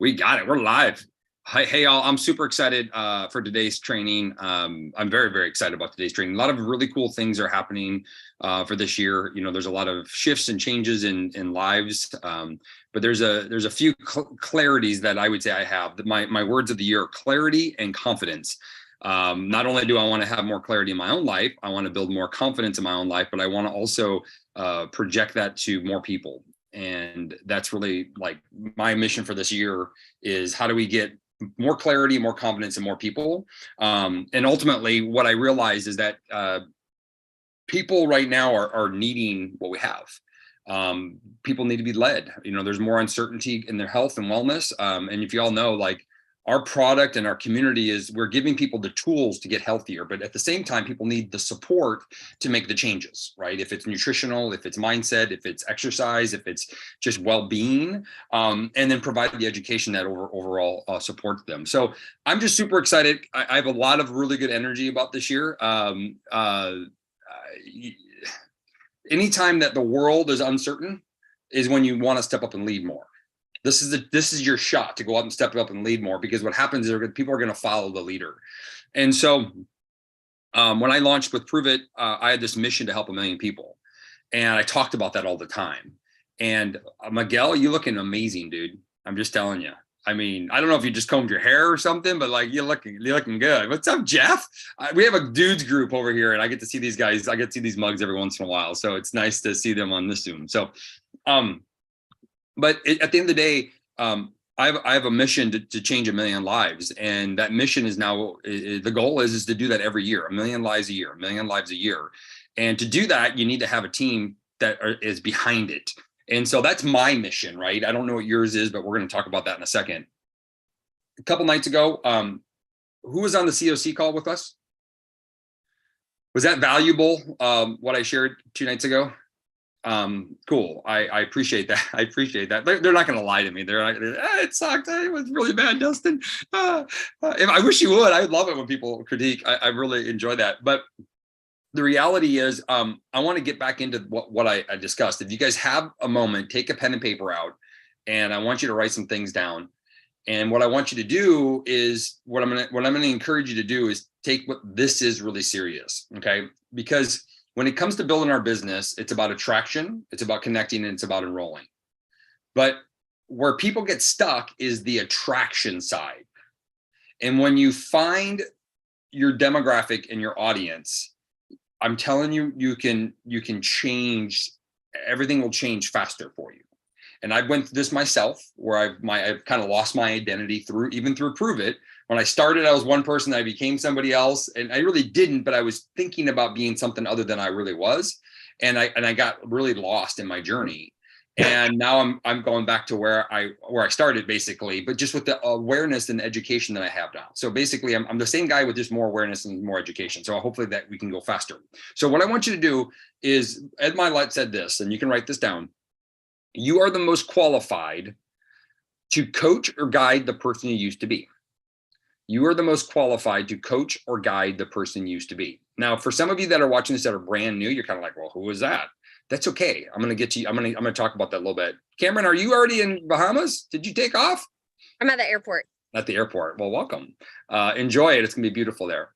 We got it. We're live. Hi, hey, all. I'm super excited for today's training. I'm very, very excited about today's training. A lot of really cool things are happening for this year. You know, there's a lot of shifts and changes in lives, but there's a few clarities that I would say I have. My words of the year are clarity and confidence. Not only do I want to have more clarity in my own life, I want to build more confidence in my own life, but I want to also project that to more people. And that's really like my mission for this year is how do we get more clarity, more confidence in more people? And ultimately what I realized is that people right now are needing what we have. People need to be led. You know, there's more uncertainty in their health and wellness. And if you all know, like our product and our community is we're giving people the tools to get healthier, but at the same time, people need the support to make the changes, right? If it's nutritional, if it's mindset, if it's exercise, if it's just well-being, and then provide the education that overall supports them. So I'm just super excited. I have a lot of really good energy about this year. Anytime that the world is uncertain is when you want to step up and lead more. This is your shot to go out and step up and lead more, because what happens is people are going to follow the leader. And so when I launched with Prove It, I had this mission to help 1 million people. And I talked about that all the time. And Miguel, you looking amazing, dude. I'm just telling you. I mean, I don't know if you just combed your hair or something, but like you're looking good. What's up, Jeff? We have a dudes group over here, and I get to see these guys. I get to see these mugs every once in a while. So it's nice to see them on this Zoom. So but at the end of the day, I have a mission to change 1 million lives. And that mission is now, the goal is to do that every year, 1 million lives a year, 1 million lives a year. And to do that, you need to have a team that is behind it. And so that's my mission, right? I don't know what yours is, but we're going to talk about that in a second. A couple nights ago, who was on the COC call with us? Was that valuable, what I shared 2 nights ago? Cool. I appreciate that. I appreciate that. They're not going to lie to me. They're like, it sucked. It was really bad, Dustin. If I wish you would. I love it when people critique. I really enjoy that. But the reality is, I want to get back into what I discussed. If you guys have a moment, take a pen and paper out, and I want you to write some things down. And what I want you to do is what I'm going to encourage you to do is take what this is really serious. Okay, because when it comes to building our business, it's about attraction, it's about connecting, and it's about enrolling. But where people get stuck is the attraction side. And when you find your demographic and your audience, I'm telling you, you can change, everything will change faster for you. And I went through this myself, where I've kind of lost my identity through Prove It. When I started, I was one person, I became somebody else, and I really didn't, but I was thinking about being something other than I really was. And I got really lost in my journey. And now I'm going back to where I started, basically, but just with the awareness and education that I have now. So basically I'm the same guy with just more awareness and more education. So hopefully that we can go faster. So what I want you to do is, Ed Milet said this, and you can write this down. You are the most qualified to coach or guide the person you used to be. You are the most qualified to coach or guide the person you used to be. Now, for some of you that are watching this that are brand new, you're kind of like, well, who is that? That's okay. I'm going to get to you. I'm going to talk about that a little bit. Cameron, are you already in Bahamas? Did you take off? I'm at the airport. At the airport. Well, welcome. Enjoy it. It's going to be beautiful there.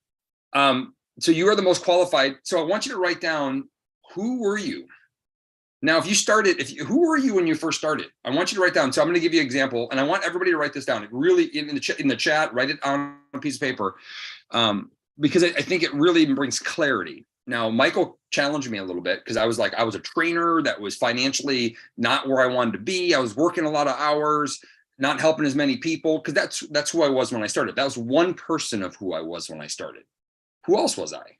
So you are the most qualified. So I want you to write down, who were you? Now, if you started, who were you when you first started? I want you to write down. So I'm going to give you an example, and I want everybody to write this down. It really in the chat, write it on a piece of paper, because I think it really brings clarity. Now, Michael challenged me a little bit, because I was a trainer that was financially not where I wanted to be. I was working a lot of hours, not helping as many people, because that's who I was when I started. That was 1% of who I was when I started. Who else was I?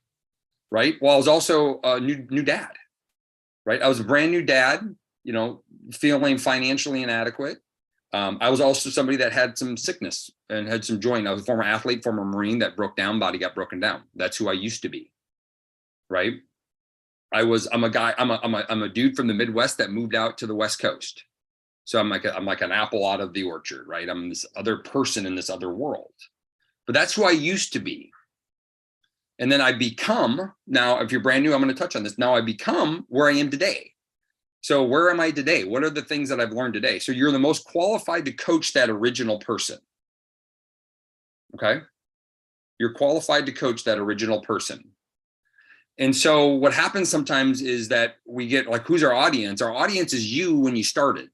Right? Well, I was also a new dad. Right? I was a brand new dad, you know, feeling financially inadequate. I was also somebody that had some sickness and had some joint. I was a former athlete, former Marine that broke down, body got broken down. That's who I used to be. Right? I'm a dude from the Midwest that moved out to the West Coast. So I'm like an apple out of the orchard, right? I'm this other person in this other world. But that's who I used to be. And then I become, now, if you're brand new, I'm going to touch on this. Now I become where I am today. So where am I today? What are the things that I've learned today? So you're the most qualified to coach that original person. Okay. You're qualified to coach that original person. And so what happens sometimes is that we get like, who's our audience? Our audience is you when you started.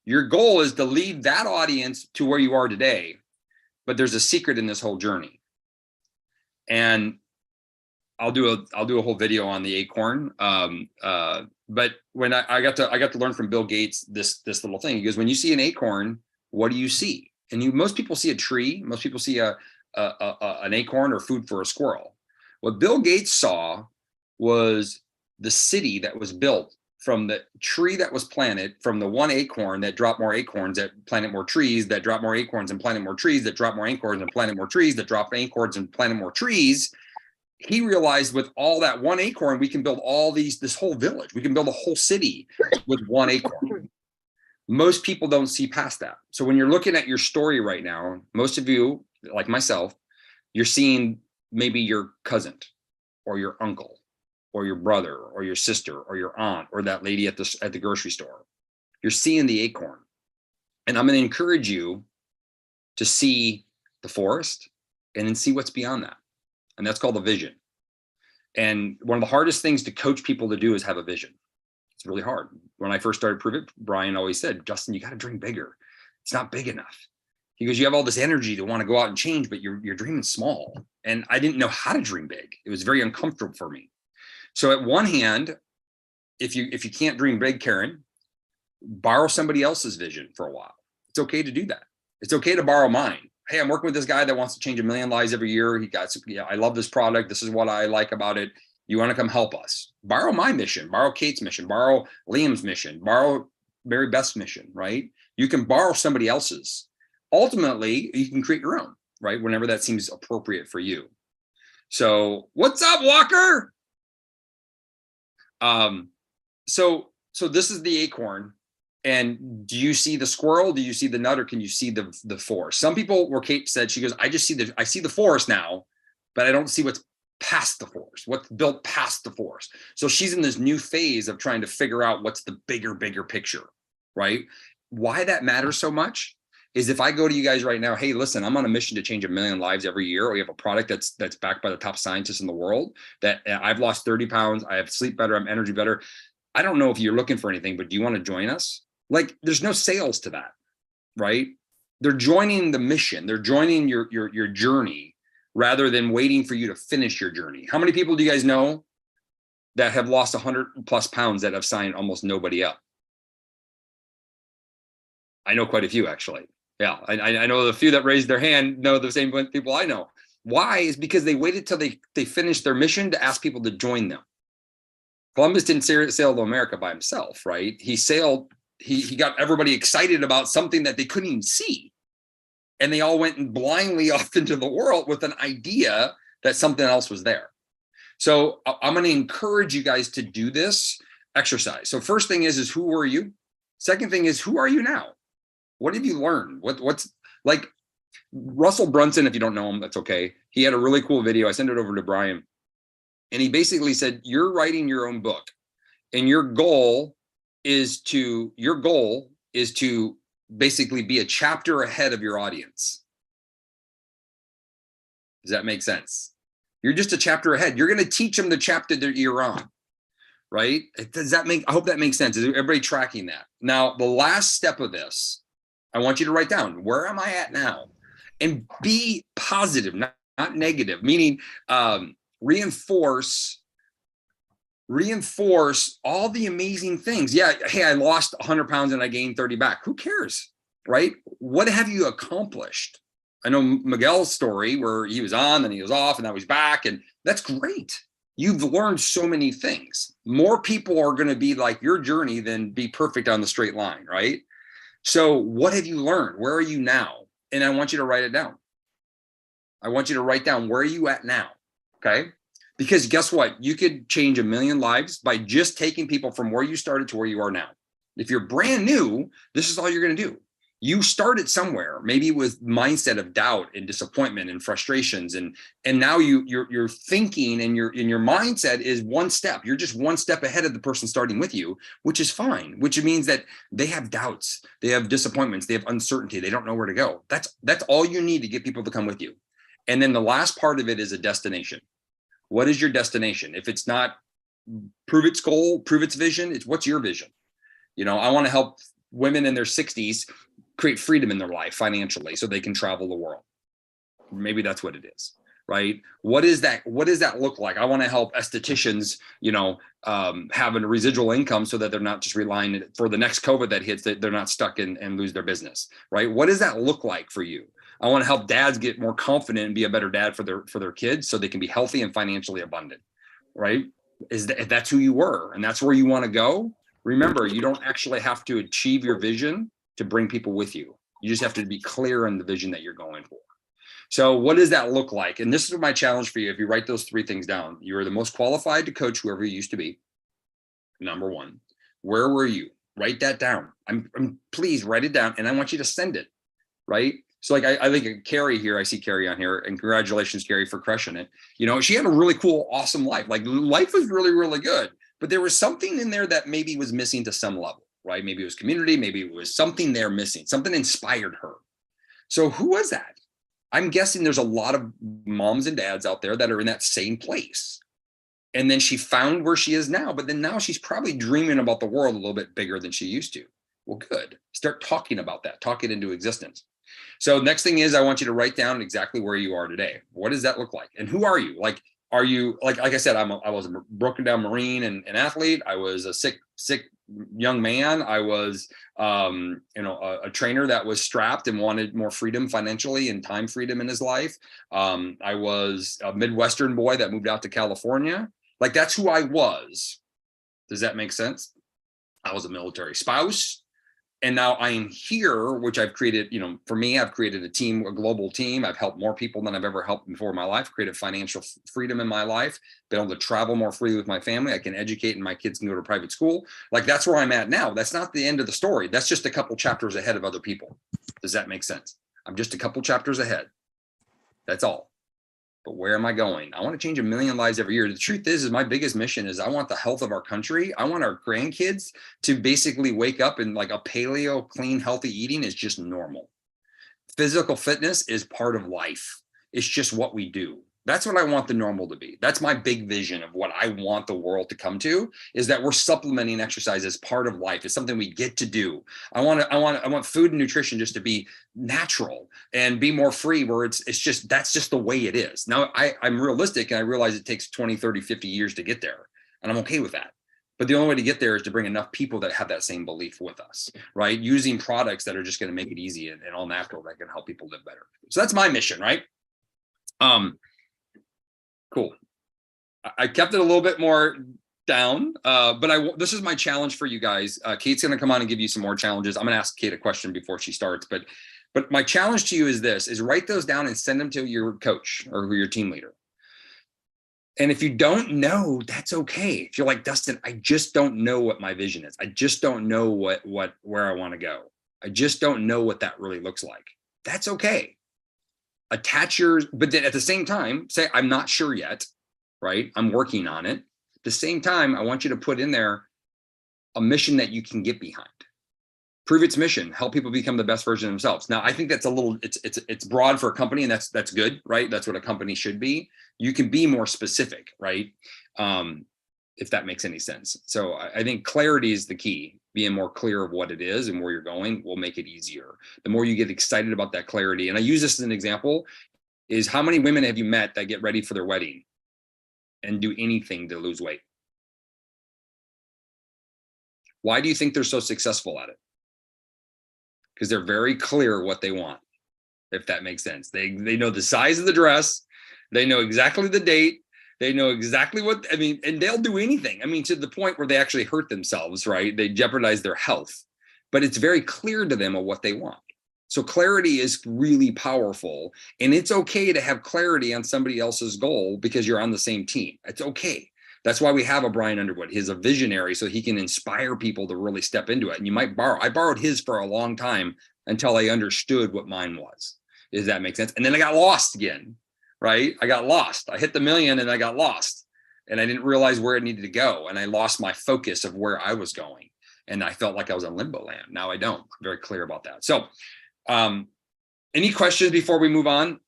Your goal is to lead that audience to where you are today. But there's a secret in this whole journey. And I'll do a whole video on the Acorn. But when I got to learn from Bill Gates this little thing. He goes, when you see an acorn, what do you see? And most people see a tree. Most people see an acorn or food for a squirrel. What Bill Gates saw was the city that was built from the tree that was planted, from the one acorn that dropped more acorns that planted more trees, that dropped more acorns and planted more trees, that dropped more acorns and planted more trees, that dropped acorns and planted more trees. He realized with all that one acorn, we can build this whole village. We can build a whole city with one acorn. Most people don't see past that. So when you're looking at your story right now, most of you, like myself, you're seeing maybe your cousin or your uncle or your brother or your sister or your aunt or that lady at the grocery store. You're seeing the acorn. And I'm going to encourage you to see the forest and then see what's beyond that. And that's called a vision. And one of the hardest things to coach people to do is have a vision. It's really hard. When I first started Prove It, Brian always said, Justin, you got to dream bigger. It's not big enough. He goes, you have all this energy to want to go out and change, but you're dreaming small. And I didn't know how to dream big. It was very uncomfortable for me. So at one hand, if you can't dream big, Karen, borrow somebody else's vision for a while. It's okay to do that. It's okay to borrow mine. Hey, I'm working with this guy that wants to change 1 million lives every year. I love this product. This is what I like about it. You want to come help us? Borrow my mission, borrow Kate's mission, borrow Liam's mission, borrow Mary Beth's mission, right? You can borrow somebody else's. Ultimately, you can create your own, right? Whenever that seems appropriate for you. So what's up, Walker? So this is the acorn. And do you see the squirrel? Do you see the nut, or can you see the forest? Some people, where Kate said, she goes, I see the forest now, but I don't see what's past the forest, what's built past the forest. So she's in this new phase of trying to figure out what's the bigger picture, right? Why that matters so much is if I go to you guys right now, hey, listen, I'm on a mission to change 1 million lives every year. We have a product that's backed by the top scientists in the world, that I've lost 30 pounds. I have sleep better. I'm energy better. I don't know if you're looking for anything, but do you want to join us? Like, there's no sales to that, right? They're joining the mission. They're joining your journey rather than waiting for you to finish your journey. How many people do you guys know that have lost 100+ pounds that have signed almost nobody up? I know quite a few, actually. Yeah, I know the few that raised their hand know the same people I know. Why? Is because they waited till they finished their mission to ask people to join them. Columbus didn't sail to America by himself, right? He sailed. He got everybody excited about something that they couldn't even see. And they all went blindly off into the world with an idea that something else was there. So I'm going to encourage you guys to do this exercise. So first thing is who were you? Second thing is, who are you now? What have you learned? What's like Russell Brunson, if you don't know him, that's okay. He had a really cool video. I sent it over to Brian. And he basically said, you're writing your own book. And your goal is to basically be a chapter ahead of your audience. Does that make sense? You're just a chapter ahead. You're going to teach them the chapter that you're on, right? I hope that makes sense. Is everybody tracking that? Now, the last step of this, I want you to write down, where am I at now? And be positive, not negative, meaning reinforce all the amazing things. Yeah, hey, I lost 100 pounds and I gained 30 back. Who cares, right? What have you accomplished? I know Miguel's story where he was on, then he was off, and now he's back, and that's great. You've learned so many things. More people are going to be like your journey than be perfect on the straight line, right? So what have you learned? Where are you now? And I want you to write it down. I want you to write down, where are you at now? Okay. Because guess what? You could change 1 million lives by just taking people from where you started to where you are now. If you're brand new, this is all you're going to do. You started somewhere, maybe with mindset of doubt and disappointment and frustrations, and now you're thinking, and your mindset is one step. You're just one step ahead of the person starting with you, which is fine. Which means that they have doubts, they have disappointments, they have uncertainty, they don't know where to go. That's all you need to get people to come with you. And then the last part of it is a destination. What is your destination? If it's not prove its goal, prove its vision, it's what's your vision? I want to help women in their 60s create freedom in their life financially so they can travel the world. Maybe that's what it is, right? What does that look like? I want to help estheticians, have a residual income so that they're not just relying for the next COVID that hits, that they're not stuck and lose their business, right? What does that look like for you? I want to help dads get more confident and be a better dad for their kids so they can be healthy and financially abundant, right? If that's who you were and that's where you want to go, remember, you don't actually have to achieve your vision to bring people with you. You just have to be clear on the vision that you're going for. So what does that look like? And this is my challenge for you. If you write those 3 things down, you are the most qualified to coach whoever you used to be. Number 1, where were you? Write that down. Please write it down, and I want you to send it, right? So like I think Carrie here, I see Carrie on here, and congratulations, Carrie, for crushing it. She had a really cool, awesome life. Like life was really, really good, but there was something in there that maybe was missing to some level, right? Maybe it was community, maybe it was something there missing, something inspired her. So who was that? I'm guessing there's a lot of moms and dads out there that are in that same place. And then she found where she is now, but then now she's probably dreaming about the world a little bit bigger than she used to. Well, good. Start talking about that, talk it into existence. So next thing is I want you to write down exactly where you are today. What does that look like? And who are you? Like, are you, like I said, I was a broken down Marine and athlete. I was a sick young man. I was, a trainer that was strapped and wanted more freedom financially and time freedom in his life. I was a Midwestern boy that moved out to California. Like, that's who I was. Does that make sense? I was a military spouse. And now I am here, which I've created, for me, I've created a team, a global team. I've helped more people than I've ever helped before in my life, created financial freedom in my life, been able to travel more freely with my family. I can educate and my kids can go to private school. Like, that's where I'm at now. That's not the end of the story. That's just a couple chapters ahead of other people. Does that make sense? I'm just a couple chapters ahead. That's all. But where am I going? I want to change 1 million lives every year. The truth is my biggest mission is I want the health of our country. I want our grandkids to basically wake up and like a paleo, clean, healthy eating is just normal. Physical fitness is part of life. It's just what we do. That's what I want the normal to be. That's my big vision of what I want the world to come to, is that we're supplementing exercise as part of life. It's something we get to do. I want food and nutrition just to be natural and be more free, where it's just, that's just the way it is. Now I'm realistic and I realize it takes 20, 30, 50 years to get there. And I'm okay with that. But the only way to get there is to bring enough people that have that same belief with us, right? Using products that are just going to make it easy and all natural, that can help people live better. So that's my mission, right? Cool. I kept it a little bit more down, but this is my challenge for you guys. Kate's going to come on and give you some more challenges. I'm going to ask Kate a question before she starts, but my challenge to you is this: is write those down and send them to your coach or your team leader. And if you don't know, that's okay. If you're like, Dustin, I just don't know what my vision is. I just don't know where I want to go. I just don't know what that really looks like. That's okay. But then at the same time, say, I'm not sure yet, right? I'm working on it. At the same time, I want you to put in there a mission that you can get behind. Prove its mission, help people become the best version of themselves. Now, I think that's a little, it's broad for a company, and that's good, right? That's what a company should be. You can be more specific, right? If that makes any sense. So I think clarity is the key. Being more clear of what it is and where you're going will make it easier. The more you get excited about that clarity, and I use this as an example, is how many women have you met that get ready for their wedding and do anything to lose weight? Why do you think they're so successful at it? Because they're very clear what they want, if that makes sense. They know the size of the dress, they know exactly the date, they know exactly what, and they'll do anything. To the point where they actually hurt themselves, right? They jeopardize their health, but it's very clear to them of what they want. So clarity is really powerful, and it's okay to have clarity on somebody else's goal because you're on the same team. It's okay. That's why we have a Brian Underwood. He's a visionary, so he can inspire people to really step into it. And you might borrow. I borrowed his for a long time until I understood what mine was. Does that make sense? And then I got lost again, right? I got lost. I hit the million and I got lost, and I didn't realize where it needed to go. And I lost my focus of where I was going. And I felt like I was in limbo land. Now I don't. I'm very clear about that. So any questions before we move on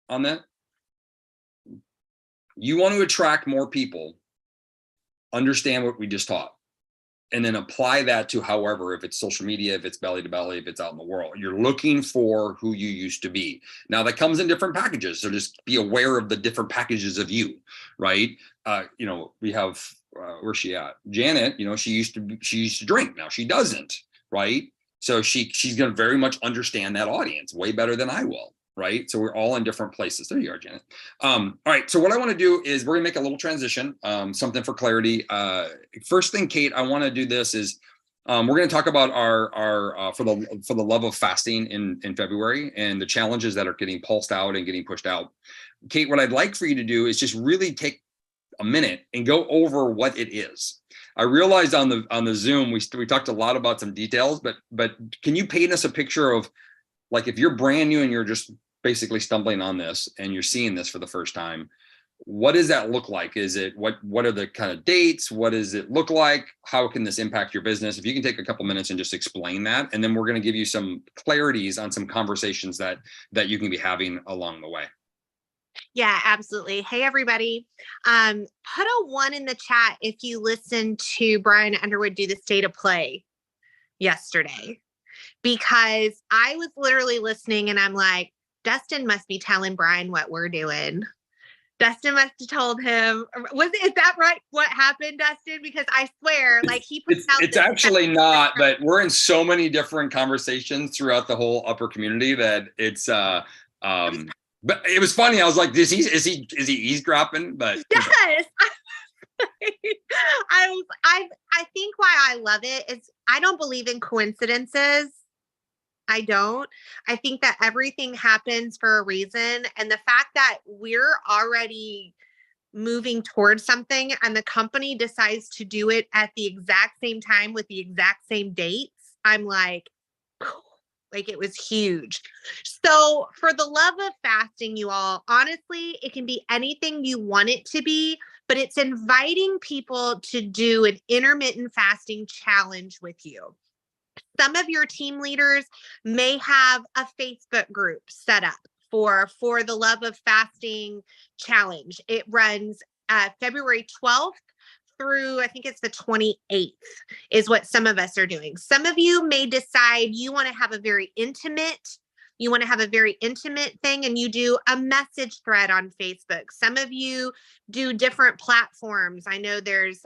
that? You want to attract more people, understand what we just taught, and then apply that to however, if it's social media, if it's belly to belly, if it's out in the world, you're looking for who you used to be. Now that comes in different packages. So just be aware of the different packages of you, right? We have, where's she at? Janet, she used to drink. Now she doesn't, right? So she's going to very much understand that audience way better than I will. Right. So we're all in different places. There you are, Janet. All right. So what I want to do is we're going to make a little transition, something for clarity. First thing, Kate, I want to do this is we're going to talk about our for the love of fasting in February and the challenges that are getting pulsed out and getting pushed out. Kate, what I'd like for you to do is just really take a minute and go over what it is. I realized on the Zoom, we talked a lot about some details, but can you paint us a picture of, like, if you're brand new and you're just basically stumbling on this and you're seeing this for the first time, what does that look like? Is it what are the kind of dates? What does it look like? How can this impact your business? If you can take a couple minutes and just explain that, and then we're going to give you some clarities on some conversations that you can be having along the way. Yeah, absolutely. Hey, everybody. Put a 1 in the chat if you listened to Brian Underwood do the state of play yesterday, because I was literally listening and I'm like, Dustin must be telling Brian what we're doing. Dustin must have told him. Is that right? What happened, Dustin? Because I swear, like, he puts out. It's actually not, but we're in so many different conversations throughout the whole upper community that it's but it was funny. I was like, is he eavesdropping? But yes. I think why I love it is I don't believe in coincidences. I don't. I think that everything happens for a reason. And the fact that we're already moving towards something and the company decides to do it at the exact same time with the exact same dates, I'm like it was huge. So for the love of fasting, you all, honestly, it can be anything you want it to be, but it's inviting people to do an intermittent fasting challenge with you. Some of your team leaders may have a Facebook group set up for the Love of Fasting challenge. It runs February 12th through, I think it's the 28th is what some of us are doing. Some of you may decide you want to have a very intimate thing and you do a message thread on Facebook. Some of you do different platforms. I know there's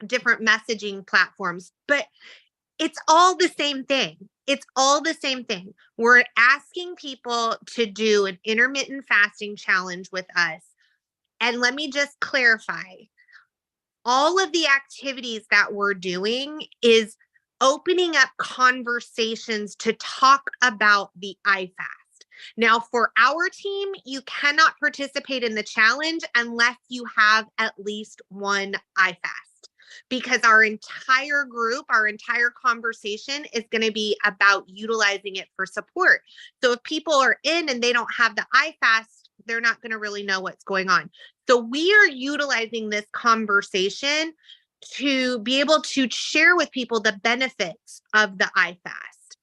different messaging platforms, but it's all the same thing. It's all the same thing. We're asking people to do an intermittent fasting challenge with us. And let me just clarify, all of the activities that we're doing is opening up conversations to talk about the iFast. Now, for our team, you cannot participate in the challenge unless you have at least one iFast, because our entire group, our entire conversation is going to be about utilizing it for support. So if people are in and they don't have the iFast, they're not going to really know what's going on. So we are utilizing this conversation to be able to share with people the benefits of the iFast.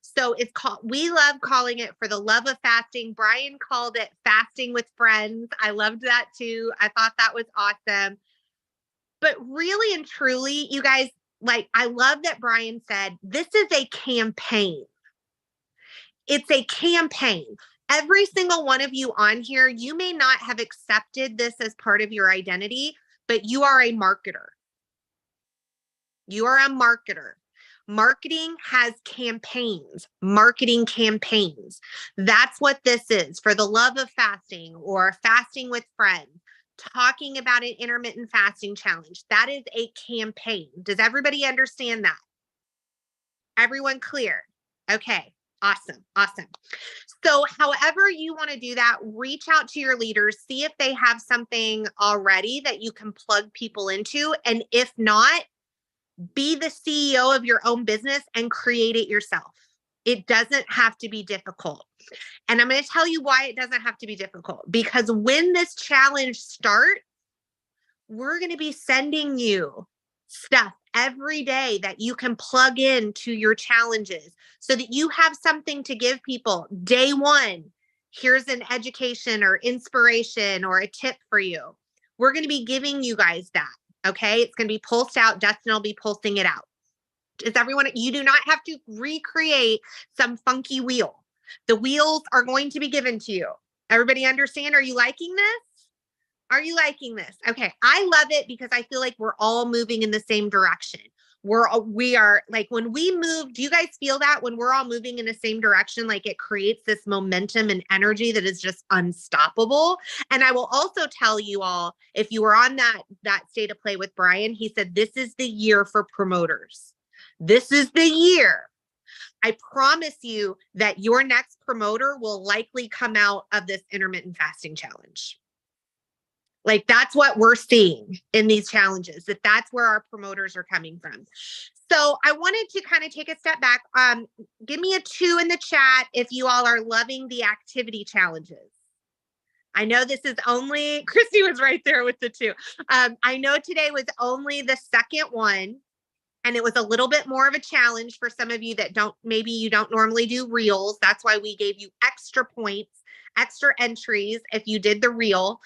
So it's called, we love calling it For the Love of Fasting. Brian called it Fasting with Friends. I loved that too. I thought that was awesome. But really and truly, you guys, like, I love that Brian said, this is a campaign. It's a campaign. Every single one of you on here, you may not have accepted this as part of your identity, but you are a marketer. You are a marketer. Marketing has campaigns, marketing campaigns. That's what this is. For the Love of Fasting or Fasting with Friends, talking about an intermittent fasting challenge. That is a campaign. Does everybody understand that? Everyone clear? Okay, awesome, awesome. So however you want to do that, reach out to your leaders, see if they have something already that you can plug people into. And if not, be the CEO of your own business and create it yourself. It doesn't have to be difficult. And I'm going to tell you why it doesn't have to be difficult. Because when this challenge starts, we're going to be sending you stuff every day that you can plug into your challenges so that you have something to give people. Day one, here's an education or inspiration or a tip for you. We're going to be giving you guys that. Okay. It's going to be pulsed out. Dustin will be pulsing it out. Is everyone, you do not have to recreate some funky wheel. The wheels are going to be given to you. Everybody understand? Are you liking this? Are you liking this? Okay. I love it because I feel like we're all moving in the same direction. We are like, when we move, do you guys feel that when we're all moving in the same direction, like it creates this momentum and energy that is just unstoppable. And I will also tell you all, if you were on that state of play with Brian, he said, this is the year for promoters. This is the year. I promise you that your next promoter will likely come out of this intermittent fasting challenge. Like that's what we're seeing in these challenges, that's where our promoters are coming from. So I wanted to kind of take a step back. Give me a 2 in the chat if you all are loving the activity challenges. I know this is only, Christy was right there with the 2. I know today was only the second one, and it was a little bit more of a challenge for some of you that maybe you don't normally do reels. That's why we gave you extra points, extra entries if you did the reel.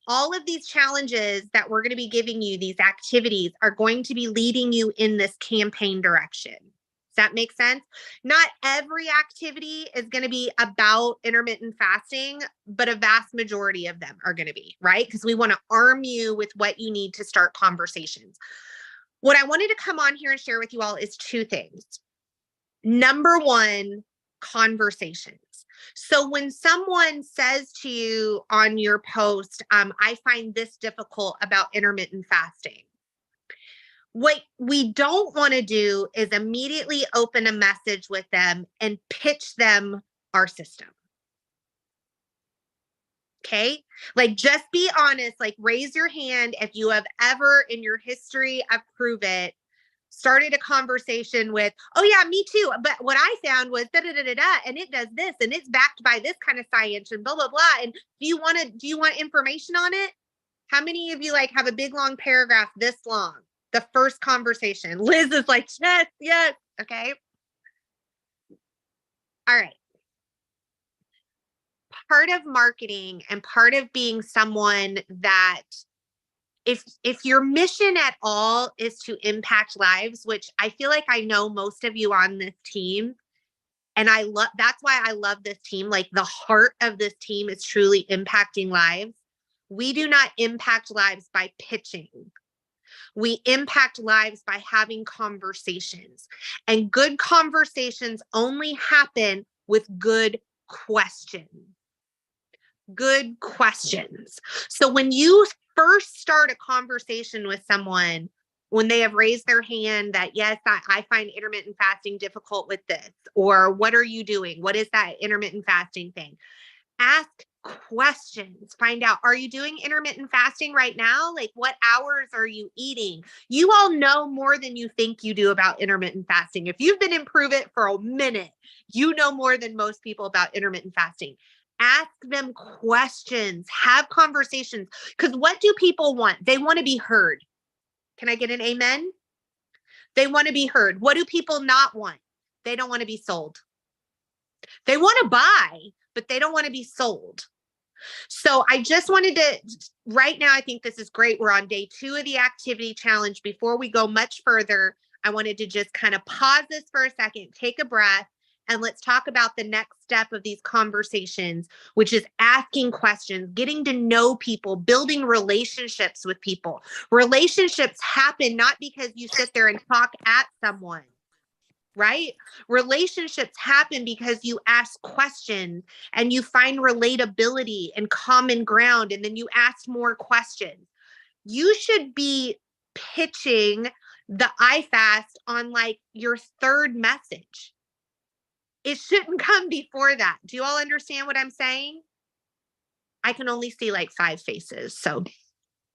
All of these challenges that we're going to be giving you, these activities, are going to be leading you in this campaign direction. Does that make sense? Not every activity is going to be about intermittent fasting, but a vast majority of them are going to be, right? Because we want to arm you with what you need to start conversations. What I wanted to come on here and share with you all is 2 things. Number 1, conversations. So when someone says to you on your post, I find this difficult about intermittent fasting, what we don't want to do is immediately open a message with them and pitch them our system. Okay. Like, just be honest, like raise your hand if you have ever in your history of Prove It started a conversation with, oh yeah, me too. But what I found was da da da da da, and it does this, and it's backed by this kind of science, and blah blah blah. And do you want information on it? How many of you like have a big long paragraph this long? The first conversation. Liz is like, yes, yes. Okay. All right. Part of marketing and part of being someone that if your mission at all is to impact lives, which I feel like I know most of you on this team, and that's why I love this team. Like, the heart of this team is truly impacting lives. We do not impact lives by pitching. We impact lives by having conversations, and good conversations only happen with good questions. Good questions. So when you first start a conversation with someone, when they have raised their hand that, yes, I find intermittent fasting difficult with this, or what are you doing? What is that intermittent fasting thing? Ask questions. Find out, are you doing intermittent fasting right now? Like, what hours are you eating? You all know more than you think you do about intermittent fasting. If you've been in Prove It for a minute, you know more than most people about intermittent fasting. Ask them questions, have conversations. Because what do people want? They want to be heard. Can I get an amen? They want to be heard. What do people not want? They don't want to be sold. They want to buy, but they don't want to be sold. So I just wanted to, right now, I think this is great. We're on day 2 of the activity challenge. Before we go much further, I wanted to just kind of pause this for a second, take a breath, and let's talk about the next step of these conversations, which is asking questions, getting to know people, building relationships with people. Relationships happen not because you sit there and talk at someone, right? Relationships happen because you ask questions and you find relatability and common ground, and then you ask more questions. You should be pitching the iFast on like your 3rd message. It shouldn't come before that. Do you all understand what I'm saying? I can only see like 5 faces. So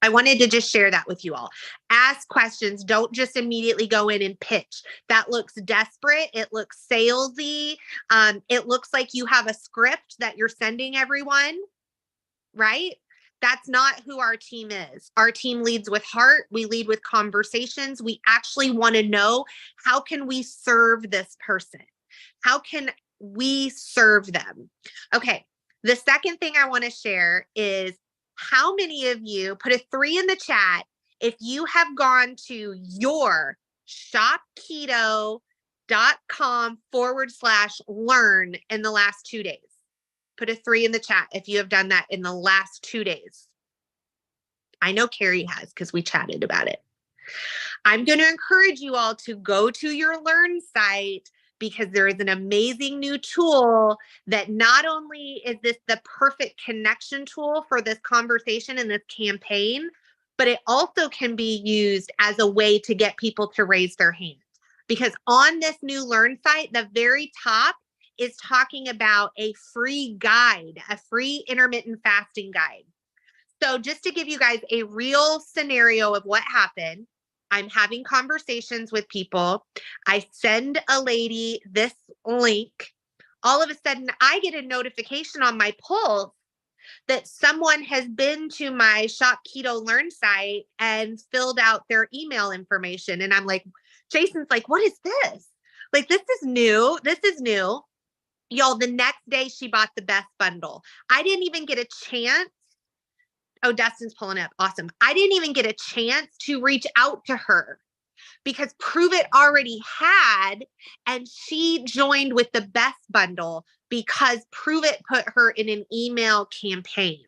I wanted to just share that with you all. Ask questions. Don't just immediately go in and pitch. That looks desperate. It looks salesy. It looks like you have a script that you're sending everyone, right? That's not who our team is. Our team leads with heart. We lead with conversations. We actually want to know, how can we serve this person? How can we serve them? Okay. The second thing I want to share is, how many of you, put a 3 in the chat if you have gone to your shopketo.com/learn in the last 2 days? Put a 3 in the chat if you have done that in the last 2 days. I know Carrie has, because we chatted about it. I'm going to encourage you all to go to your Learn site, because there is an amazing new tool that not only is this the perfect connection tool for this conversation and this campaign, but it also can be used as a way to get people to raise their hand. Because on this new Learn site, the very top is talking about a free guide, a free intermittent fasting guide. So just to give you guys a real scenario of what happened, I'm having conversations with people. I send a lady this link. All of a sudden, I get a notification on my Pulse that someone has been to my Shop Keto Learn site and filled out their email information. And I'm like, Jason's like, what is this? Like, this is new. This is new. Y'all, the next day she bought the best bundle. I didn't even get a chance. Oh, Dustin's pulling up. Awesome. I didn't even get a chance to reach out to her, because Prove It already had, and she joined with the best bundle because Prove It put her in an email campaign.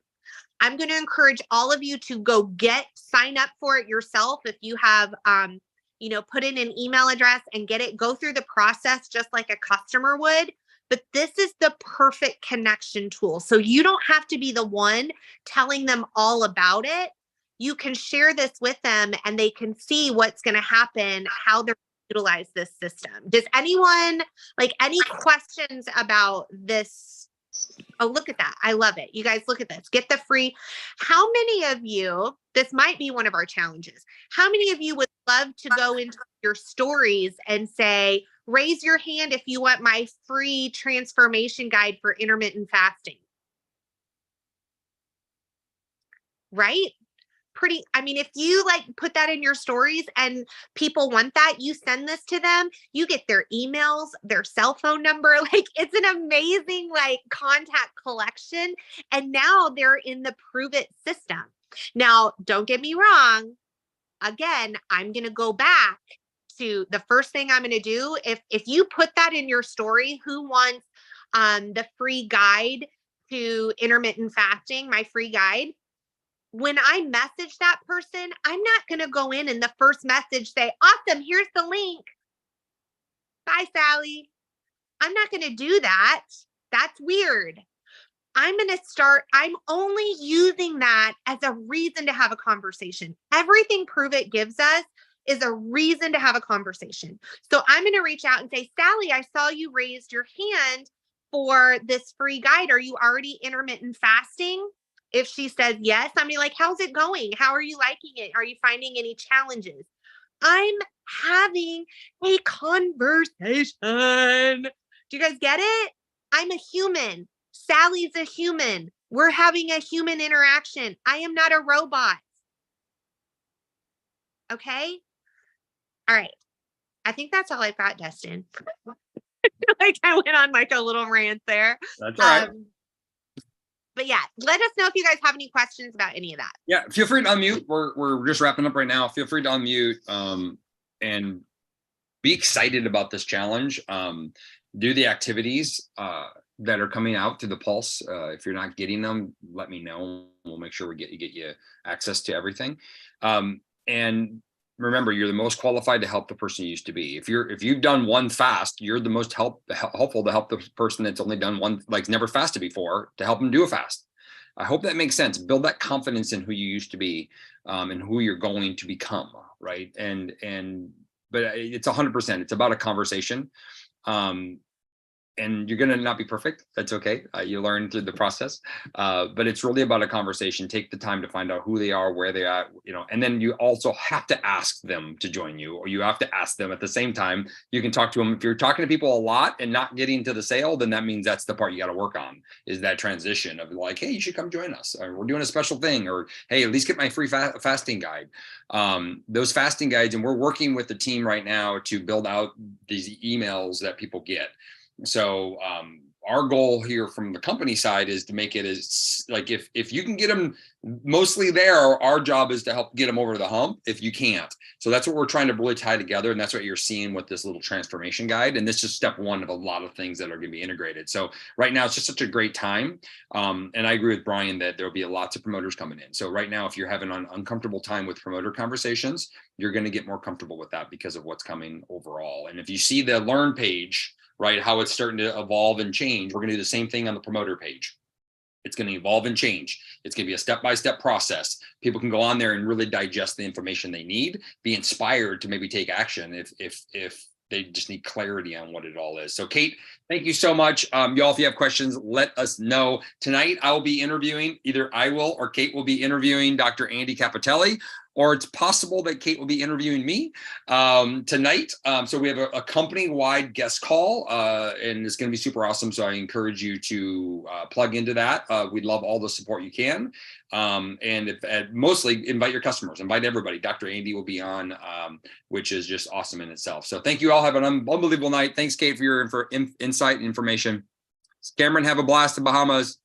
I'm going to encourage all of you to go sign up for it yourself. If you have, put in an email address and get it, go through the process just like a customer would. But this is the perfect connection tool. So you don't have to be the one telling them all about it. You can share this with them and they can see what's going to happen, how they're utilize this system. Does anyone, any questions about this? Oh, look at that. I love it. You guys, look at this. Get the free. How many of you, this might be one of our challenges. How many of you would love to go into your stories and say, raise your hand if you want my free transformation guide for intermittent fasting? Right? If you put that in your stories and people want that, you send this to them, you get their emails, their cell phone number. It's an amazing contact collection. And now they're in the Prove It system. Now, don't get me wrong. Again, I'm going to go back to the first thing I'm going to do. If you put that in your story, who wants the free guide to intermittent fasting, my free guide, when I message that person, I'm not going to go in and the first message say, awesome, here's the link. Bye, Sally. I'm not going to do that. That's weird. I'm only using that as a reason to have a conversation. Everything Prove It gives us is a reason to have a conversation. So I'm going to reach out and say, Sally, I saw you raised your hand for this free guide. Are you already intermittent fasting? If she says yes, I'm gonna be like, how's it going? How are you liking it? Are you finding any challenges? I'm having a conversation. Do you guys get it? I'm a human. Sally's a human. We're having a human interaction. I am not a robot. Okay? All right. I think that's all I've got, Dustin. I went on a little rant there. That's all right. But yeah, let us know if you guys have any questions about any of that. Yeah, feel free to unmute. We're just wrapping up right now. Feel free to unmute and be excited about this challenge. Do the activities that are coming out to the Pulse. If you're not getting them, let me know. We'll make sure we get you access to everything. And remember, you're the most qualified to help the person you used to be. If you've done one fast, you're the most helpful to help the person that's only done one, never fasted before, to help them do a fast. I hope that makes sense. Build that confidence in who you used to be and who you're going to become, right? But it's 100%. It's about a conversation. and you're going to not be perfect. That's okay. You learn through the process. But it's really about a conversation. Take the time to find out who they are, where they are, and then you also have to ask them to join you, or you have to ask them at the same time. You can talk to them. If you're talking to people a lot and not getting to the sale, then that means that's the part you got to work on, is that transition of like, hey, you should come join us. Or we're doing a special thing, or hey, at least get my free fasting guide. Those fasting guides, and we're working with the team right now to build out these emails that people get. So our goal here from the company side is to make it as like, if you can get them mostly there, our job is to help get them over the hump if you can't. So that's what we're trying to really tie together. And that's what you're seeing with this little transformation guide. And this is just step one of a lot of things that are going to be integrated. So right now it's just such a great time. And I agree with Brian that there'll be lots of promoters coming in. So right now, if you're having an uncomfortable time with promoter conversations, you're going to get more comfortable with that because of what's coming overall. And if you see the learn page, right, how it's starting to evolve and change, we're going to do the same thing on the promoter page. It's going to evolve and change. It's going to be a step-by-step process. People can go on there and really digest the information they need, be inspired to maybe take action if they just need clarity on what it all is. So Kate, thank you so much. Y'all, if you have questions, let us know. Tonight, I will be interviewing, either I will or Kate will be interviewing Dr. Andy Capitelli, or it's possible that Kate will be interviewing me tonight. So we have a company-wide guest call, and it's going to be super awesome. So I encourage you to plug into that. We'd love all the support you can. And mostly invite your customers, invite everybody. Dr. Andy will be on, which is just awesome in itself. So thank you all. Have an unbelievable night. Thanks, Kate, for your insight and information. Cameron, have a blast in Bahamas.